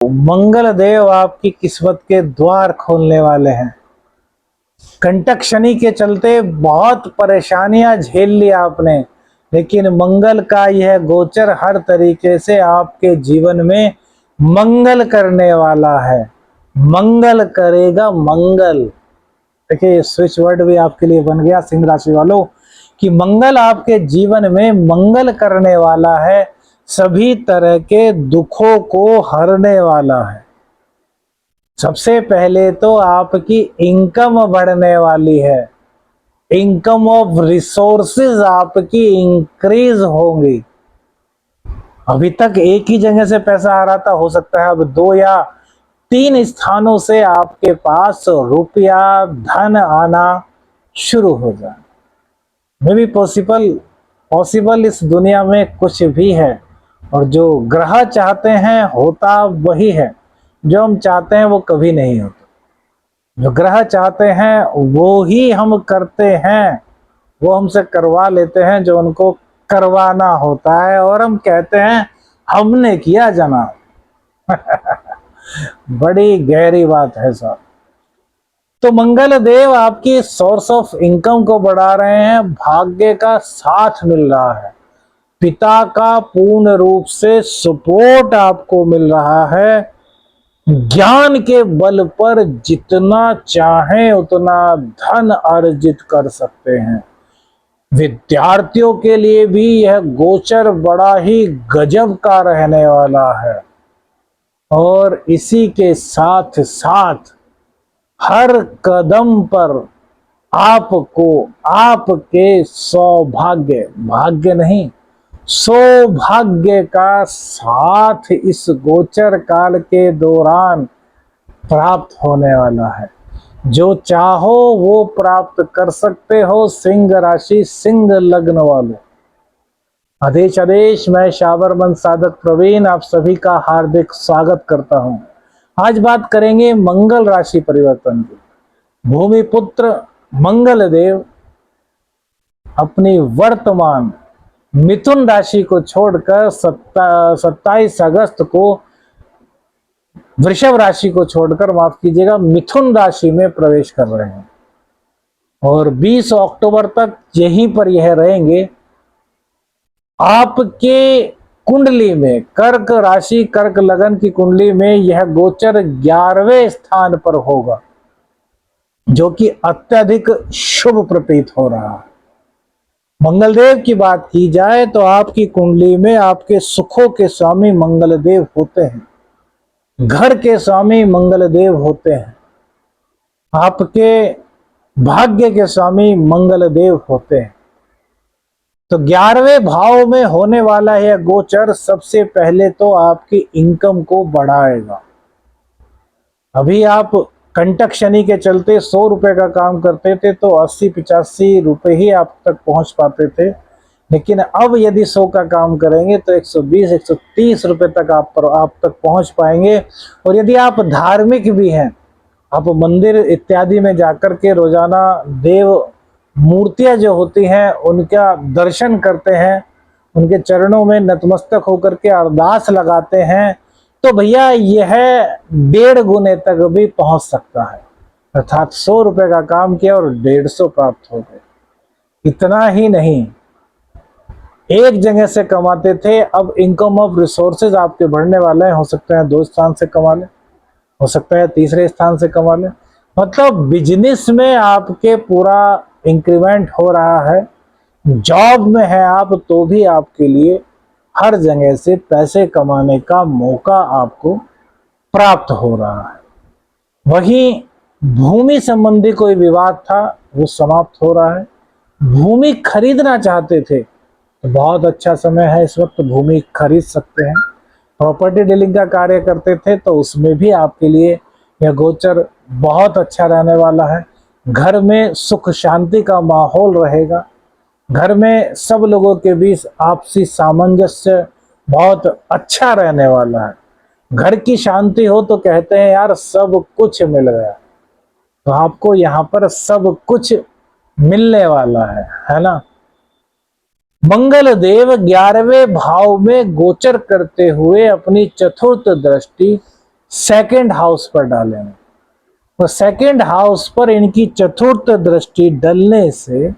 मंगल देव आपकी किस्मत के द्वार खोलने वाले हैं। कंटक शनि के चलते बहुत परेशानियां झेल ली आपने, लेकिन मंगल का यह गोचर हर तरीके से आपके जीवन में मंगल करने वाला है। मंगल करेगा मंगल। देखिए स्विच वर्ड भी आपके लिए बन गया सिंह राशि वालों कि मंगल आपके जीवन में मंगल करने वाला है, सभी तरह के दुखों को हरने वाला है। सबसे पहले तो आपकी इनकम बढ़ने वाली है, इनकम ऑफ रिसोर्सेज आपकी इंक्रीज होंगी। अभी तक एक ही जगह से पैसा आ रहा था, हो सकता है अब 2 या 3 स्थानों से आपके पास रुपया धन आना शुरू हो जाए। मे भी पॉसिबल इस दुनिया में कुछ भी है, और जो ग्रह चाहते हैं होता वही है, जो हम चाहते हैं वो कभी नहीं होता। जो ग्रह चाहते हैं वो ही हम करते हैं, वो हमसे करवा लेते हैं जो उनको करवाना होता है, और हम कहते हैं हमने किया जनाब। बड़ी गहरी बात है साहब। तो मंगल देव आपकी सोर्स ऑफ इनकम को बढ़ा रहे हैं, भाग्य का साथ मिल रहा है, पिता का पूर्ण रूप से सपोर्ट आपको मिल रहा है। ज्ञान के बल पर जितना चाहें उतना धन अर्जित कर सकते हैं। विद्यार्थियों के लिए भी यह गोचर बड़ा ही गजब का रहने वाला है, और इसी के साथ साथ हर कदम पर आपको आपके सौभाग्य, भाग्य नहीं सौभाग्य का साथ इस गोचर काल के दौरान प्राप्त होने वाला है। जो चाहो वो प्राप्त कर सकते हो। सिंह राशि सिंह लग्न वालों, आदेश मैं शाबरमन साधक प्रवीण आप सभी का हार्दिक स्वागत करता हूं। आज बात करेंगे मंगल राशि परिवर्तन की। भूमिपुत्र मंगल देव अपनी वर्तमान मिथुन राशि को छोड़कर 27 अगस्त को वृषभ राशि को छोड़कर, माफ कीजिएगा, मिथुन राशि में प्रवेश कर रहे हैं, और 20 अक्टूबर तक यहीं पर यह रहेंगे। आपके कुंडली में कर्क राशि, कर्क लगन की कुंडली में यह गोचर 11वें स्थान पर होगा, जो कि अत्यधिक शुभ प्रतीत हो रहा है। मंगलदेव की बात की जाए तो आपकी कुंडली में आपके सुखों के स्वामी मंगलदेव होते हैं, घर के स्वामी मंगलदेव होते हैं, आपके भाग्य के स्वामी मंगलदेव होते हैं। तो 11वें भाव में होने वाला यह गोचर सबसे पहले तो आपकी इनकम को बढ़ाएगा। अभी आप कंटक शनि के चलते 100 रुपए का काम करते थे तो 80-85 रुपए ही आप तक पहुंच पाते थे, लेकिन अब यदि 100 का काम करेंगे तो 120-130 रुपए तक आप तक पहुंच पाएंगे। और यदि आप धार्मिक भी हैं, आप मंदिर इत्यादि में जाकर के रोजाना देव मूर्तियां जो होती हैं उनका दर्शन करते हैं, उनके चरणों में नतमस्तक होकर के अरदास लगाते हैं, तो भैया यह 1.5 गुने तक भी पहुंच सकता है। अर्थात 100 रुपए का काम किया और 150 प्राप्त हो गए। इतना ही नहीं, एक जगह से कमाते थे, अब इनकम ऑफ रिसोर्सेज आपके बढ़ने वाले हैं। हो सकता है 2 स्थान से कमा ले, हो सकता है 3रे स्थान से कमा ले, मतलब बिजनेस में आपके पूरा इंक्रीमेंट हो रहा है। जॉब में है आप तो भी आपके लिए हर जगह से पैसे कमाने का मौका आपको प्राप्त हो रहा है। वहीं भूमि संबंधी कोई विवाद था वो समाप्त हो रहा है। भूमि खरीदना चाहते थे तो बहुत अच्छा समय है, इस वक्त भूमि खरीद सकते हैं। प्रॉपर्टी डीलिंग का कार्य करते थे तो उसमें भी आपके लिए यह गोचर बहुत अच्छा रहने वाला है। घर में सुख शांति का माहौल रहेगा, घर में सब लोगों के बीच आपसी सामंजस्य बहुत अच्छा रहने वाला है। घर की शांति हो तो कहते हैं यार सब कुछ मिल गया, तो आपको यहाँ पर सब कुछ मिलने वाला है ना। मंगल देव 11वें भाव में गोचर करते हुए अपनी चतुर्थ दृष्टि सेकंड हाउस पर डालेंगे। तो सेकंड हाउस पर इनकी चतुर्थ दृष्टि डलने से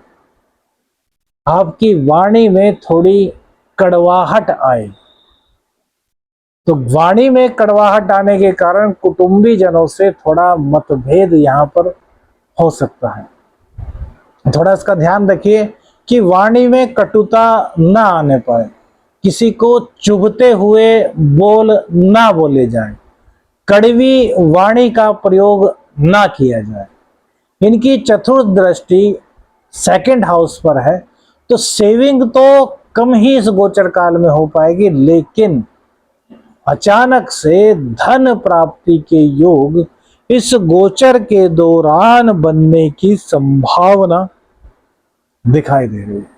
आपकी वाणी में थोड़ी कड़वाहट आए। तो वाणी में कड़वाहट आने के कारण कुटुंबी जनों से थोड़ा मतभेद यहां पर हो सकता है। थोड़ा इसका ध्यान रखिए कि वाणी में कटुता ना आने पाए, किसी को चुभते हुए बोल ना बोले जाए, कड़वी वाणी का प्रयोग ना किया जाए। इनकी चतुर्थ दृष्टि सेकंड हाउस पर है, तो सेविंग तो कम ही इस गोचर काल में हो पाएगी, लेकिन अचानक से धन प्राप्ति के योग इस गोचर के दौरान बनने की संभावना दिखाई दे रही है।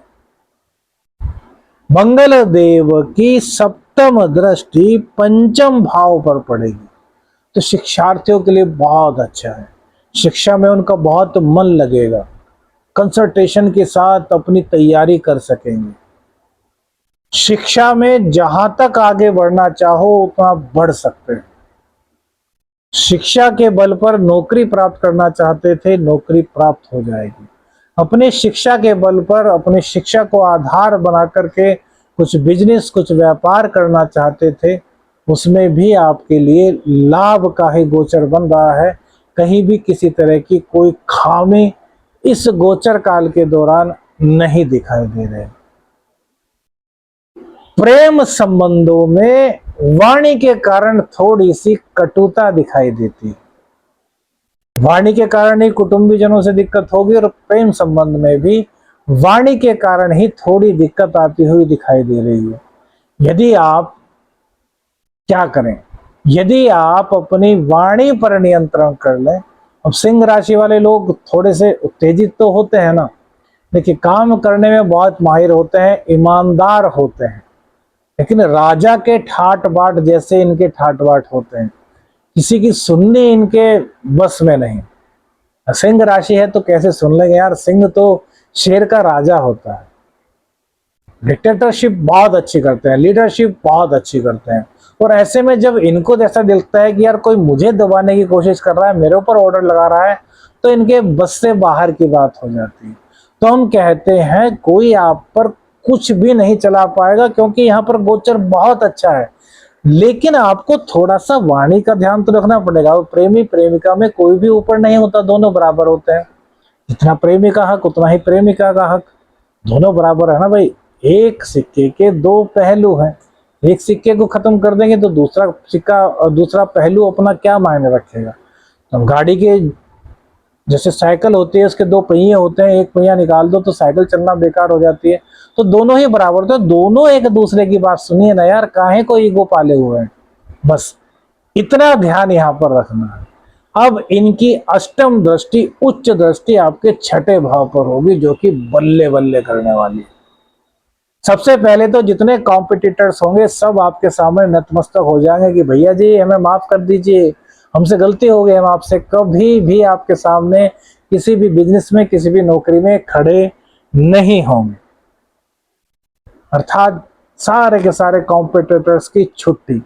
मंगल देव की सप्तम दृष्टि पंचम भाव पर पड़ेगी, तो शिक्षार्थियों के लिए बहुत अच्छा है। शिक्षा में उनका बहुत मन लगेगा, कंसंट्रेशन के साथ अपनी तैयारी कर सकेंगे। शिक्षा में जहां तक आगे बढ़ना चाहो उतना बढ़ सकते हैं। शिक्षा के बल पर नौकरी प्राप्त करना चाहते थे, नौकरी प्राप्त हो जाएगी। अपने शिक्षा के बल पर अपने शिक्षा को आधार बना करके कुछ बिजनेस, कुछ व्यापार करना चाहते थे, उसमें भी आपके लिए लाभ का ही गोचर बन रहा है। कहीं भी किसी तरह की कोई खामी इस गोचर काल के दौरान नहीं दिखाई दे रहे। प्रेम संबंधों में वाणी के कारण थोड़ी सी कटुता दिखाई देती है। वाणी के कारण ही कुटुंबीजनों से दिक्कत होगी, और प्रेम संबंध में भी वाणी के कारण ही थोड़ी दिक्कत आती हुई दिखाई दे रही है। यदि आप क्या करें, यदि आप अपनी वाणी पर नियंत्रण कर लें। अब सिंह राशि वाले लोग थोड़े से उत्तेजित तो होते हैं ना, देखिए काम करने में बहुत माहिर होते हैं, ईमानदार होते हैं, लेकिन राजा के ठाट बाट जैसे इनके ठाट बाट होते हैं, किसी की सुननी इनके बस में नहीं। सिंह राशि है तो कैसे सुन लेंगे यार, सिंह तो शेर का राजा होता है। डिक्टेटरशिप बहुत अच्छी करते हैं, लीडरशिप बहुत अच्छी करते हैं, और ऐसे में जब इनको जैसा दिखता है कि यार कोई मुझे दबाने की कोशिश कर रहा है, मेरे ऊपर ऑर्डर लगा रहा है, तो इनके बस से बाहर की बात हो जाती है। तो हम कहते हैं कोई आप पर कुछ भी नहीं चला पाएगा, क्योंकि यहाँ पर गोचर बहुत अच्छा है। लेकिन आपको थोड़ा सा वाणी का ध्यान तो रखना पड़ेगा। प्रेमी प्रेमिका में कोई भी ऊपर नहीं होता, दोनों बराबर होते हैं। जितना प्रेमी का हक उतना ही प्रेमिका का हक, दोनों बराबर है ना भाई। एक सिक्के के दो पहलू हैं, एक सिक्के को खत्म कर देंगे तो दूसरा सिक्का और दूसरा पहलू अपना क्या मायने रखेगा। तो गाड़ी के जैसे साइकिल होती है, उसके दो पहिए होते हैं, एक पहिया निकाल दो तो साइकिल चलना बेकार हो जाती है। तो दोनों ही बराबर, तो दोनों एक दूसरे की बात सुनिए ना यार, काहे को ईगो पाले हुए हैं। बस इतना ध्यान यहाँ पर रखना है। अब इनकी अष्टम दृष्टि, उच्च दृष्टि आपके छठे भाव पर होगी, जो कि बल्ले बल्ले करने वाली है। सबसे पहले तो जितने कॉम्पिटिटर्स होंगे सब आपके सामने नतमस्तक हो जाएंगे कि भैया जी हमें माफ कर दीजिए, हमसे गलती हो गई, हम आपसे कभी भी आपके सामने किसी भी बिजनेस में, किसी भी नौकरी में खड़े नहीं होंगे। अर्थात सारे के सारे कॉम्पिटिटर्स की छुट्टी,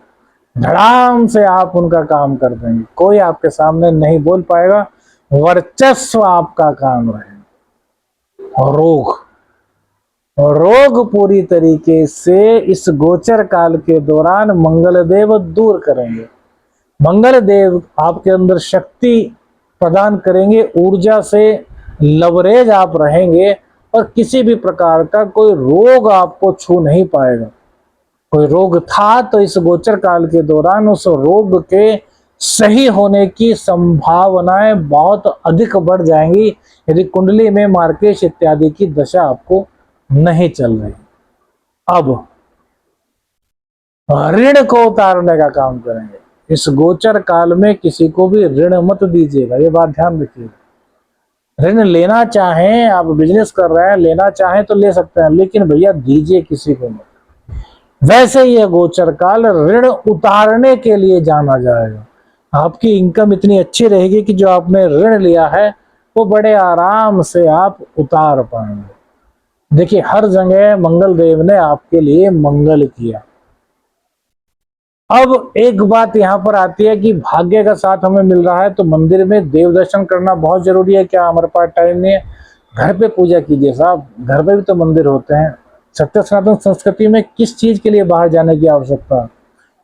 धड़ाम से आप उनका काम कर देंगे, कोई आपके सामने नहीं बोल पाएगा, वर्चस्व आपका काम रहेगा। और रोग पूरी तरीके से इस गोचर काल के दौरान मंगलदेव दूर करेंगे। मंगलदेव आपके अंदर शक्ति प्रदान करेंगे, ऊर्जा से लवरेज आप रहेंगे, और किसी भी प्रकार का कोई रोग आपको छू नहीं पाएगा। कोई रोग था तो इस गोचर काल के दौरान उस रोग के सही होने की संभावनाएं बहुत अधिक बढ़ जाएंगी, यदि कुंडली में मार्केश इत्यादि की दशा आपको नहीं चल रही। अब ऋण को उतारने का काम करेंगे। इस गोचर काल में किसी को भी ऋण मत दीजिएगा, ये बात ध्यान रखिएगा। ऋण लेना चाहें, आप बिजनेस कर रहे हैं, लेना चाहें तो ले सकते हैं, लेकिन भैया दीजिए किसी को मत। वैसे ये गोचर काल ऋण उतारने के लिए जाना जाएगा। आपकी इनकम इतनी अच्छी रहेगी कि जो आपने ऋण लिया है वो बड़े आराम से आप उतार पाएंगे। देखिए हर जगह मंगल देव ने आपके लिए मंगल किया। अब एक बात यहाँ पर आती है कि भाग्य का साथ हमें मिल रहा है तो मंदिर में देव दर्शन करना बहुत जरूरी है। क्या हमारे पास टाइम नहीं है? घर पे पूजा कीजिए साहब, घर पे भी तो मंदिर होते हैं। सत्य सनातन संस्कृति में किस चीज के लिए बाहर जाने की आवश्यकता?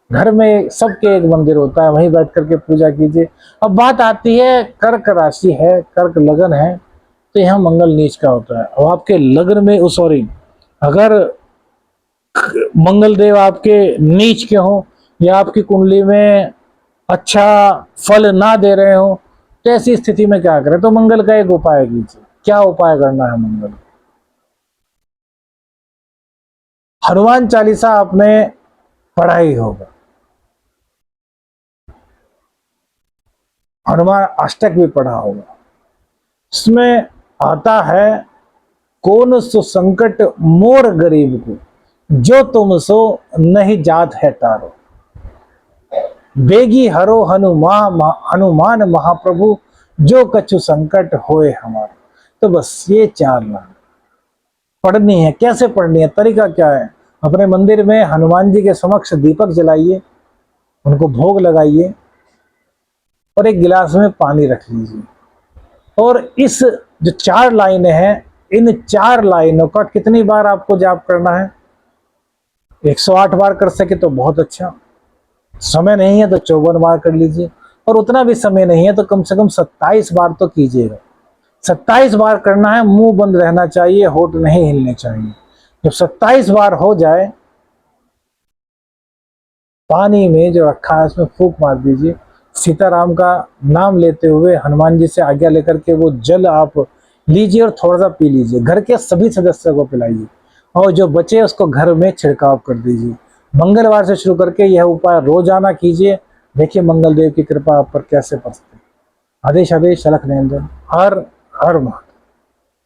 घर में सबके एक मंदिर होता है, वहीं बैठ करके पूजा कीजिए। अब बात आती है कर्क राशि है, कर्क लगन है, तो यहाँ मंगल नीच का होता है। अब आपके लगन में सॉरी, अगर मंगल देव आपके नीच के हो या आपकी कुंडली में अच्छा फल ना दे रहे हो, तो ऐसी स्थिति में क्या करें? तो मंगल का एक उपाय कीजिए। क्या उपाय करना है मंगल? हनुमान चालीसा आपने पढ़ा ही होगा, हनुमान अष्टक भी पढ़ा होगा। इसमें आता है, कौन सो संकट मोर गरीब को, जो तुम सो नहीं जात है तारो, बेगी हरो हनुमान महाप्रभु, जो कछु संकट होए हमारा। तो बस ये 4 लाइन पढ़नी है। कैसे पढ़नी है? तरीका क्या है? अपने मंदिर में हनुमान जी के समक्ष दीपक जलाइए, उनको भोग लगाइए और एक गिलास में पानी रख लीजिए, और इस जो 4 लाइनें हैं, इन 4 लाइनों का कितनी बार आपको जाप करना है? 108 बार कर सके तो बहुत अच्छा, समय नहीं है तो 54 बार कर लीजिए, और उतना भी समय नहीं है तो कम से कम 27 बार तो कीजिएगा। 27 बार करना है, मुंह बंद रहना चाहिए, होठ नहीं हिलने चाहिए। जब 27 बार हो जाए, पानी में जो रखा है उसमें फूंक मार दीजिए, सीताराम का नाम लेते हुए हनुमान जी से आज्ञा लेकर के वो जल आप लीजिए और थोड़ा सा पी लीजिए। घर के सभी सदस्यों को पिलाइए, और जो बचे उसको घर में छिड़काव कर दीजिए। मंगलवार से शुरू करके यह उपाय रोजाना कीजिए। देखिए मंगल देव की कृपा आप पर कैसे बरसती। आदेश आदेश अलख निरंजन। हर हर महादेव।